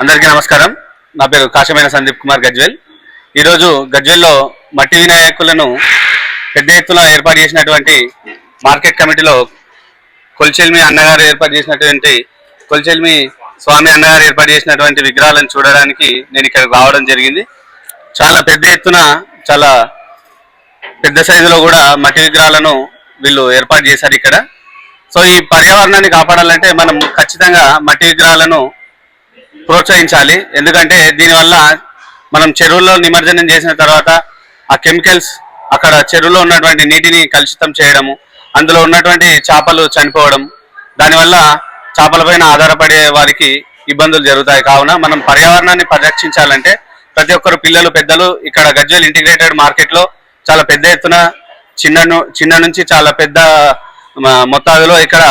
అందరికీ నమస్కారం. నా పేరు కాశమైన సందీప్ కుమార్ గజ్వేల్. ఈరోజు గజ్వేల్లో మట్టి వినాయకులను పెద్ద ఎత్తున ఏర్పాటు చేసినటువంటి మార్కెట్ కమిటీలో కొల్చెల్మి అన్నగారు ఏర్పాటు చేసినటువంటి కొల్చెల్మి స్వామి అన్నగారు ఏర్పాటు చేసినటువంటి విగ్రహాలను చూడడానికి నేను ఇక్కడ రావడం జరిగింది. చాలా పెద్ద ఎత్తున చాలా పెద్ద సైజులో కూడా మట్టి విగ్రహాలను వీళ్ళు ఏర్పాటు చేశారు ఇక్కడ. సో ఈ పర్యావరణాన్ని కాపాడాలంటే మనం ఖచ్చితంగా మట్టి విగ్రహాలను ప్రోత్సహించాలి. ఎందుకంటే దీనివల్ల మనం చెరువుల్లో నిమజ్జనం చేసిన తర్వాత ఆ కెమికల్స్ అక్కడ చెరువులో ఉన్నటువంటి నీటిని కలుషితం చేయడము, అందులో ఉన్నటువంటి చేపలు చనిపోవడం, దానివల్ల చేపలపైన ఆధారపడే వారికి ఇబ్బందులు జరుగుతాయి. కావున మనం పర్యావరణాన్ని పరిరక్షించాలంటే ప్రతి ఒక్కరు పిల్లలు పెద్దలు ఇక్కడ గజ్వేల్ ఇంటిగ్రేటెడ్ మార్కెట్లో చాలా పెద్ద ఎత్తున చిన్న నుంచి చాలా పెద్ద మొత్తాదులో ఇక్కడ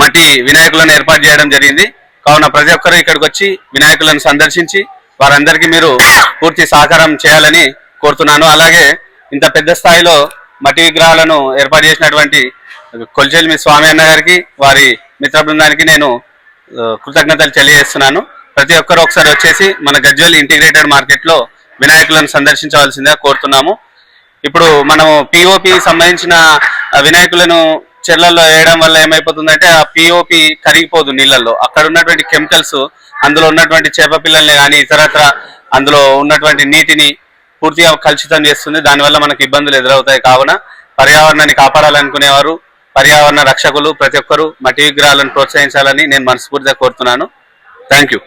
మట్టి వినాయకులను ఏర్పాటు చేయడం జరిగింది. కావున ప్రతి ఒక్కరు ఇక్కడికి వచ్చి వినాయకులను సందర్శించి వారందరికీ మీరు పూర్తి సహకారం చేయాలని కోరుతున్నాను. అలాగే ఇంత పెద్ద స్థాయిలో మట్టి విగ్రహాలను ఏర్పాటు చేసినటువంటి కొల్చెల్మి స్వామి అన్న గారికి, వారి మిత్ర బృందానికి నేను కృతజ్ఞతలు తెలియజేస్తున్నాను. ప్రతి ఒక్కరు ఒకసారి వచ్చేసి మన గజ్వేల్ ఇంటిగ్రేటెడ్ మార్కెట్లో వినాయకులను సందర్శించవలసిందిగా కోరుతున్నాము. ఇప్పుడు మనం పిఓపి సంబంధించిన వినాయకులను చెర్లలో వేయడం వల్ల ఏమైపోతుందంటే ఆ పిఓపి కరిగిపోదు నీళ్ళల్లో. అక్కడ ఉన్నటువంటి కెమికల్స్ అందులో ఉన్నటువంటి చేప పిల్లల్ని కానీ ఇతరత్ర అందులో ఉన్నటువంటి నీటిని పూర్తిగా కలుషితం చేస్తుంది. దానివల్ల మనకు ఇబ్బందులు ఎదురవుతాయి. కావున పర్యావరణాన్ని కాపాడాలనుకునేవారు, పర్యావరణ రక్షకులు ప్రతి ఒక్కరూ మట్టి విగ్రహాలను ప్రోత్సహించాలని నేను మనస్ఫూర్తిగా కోరుతున్నాను. Thank you.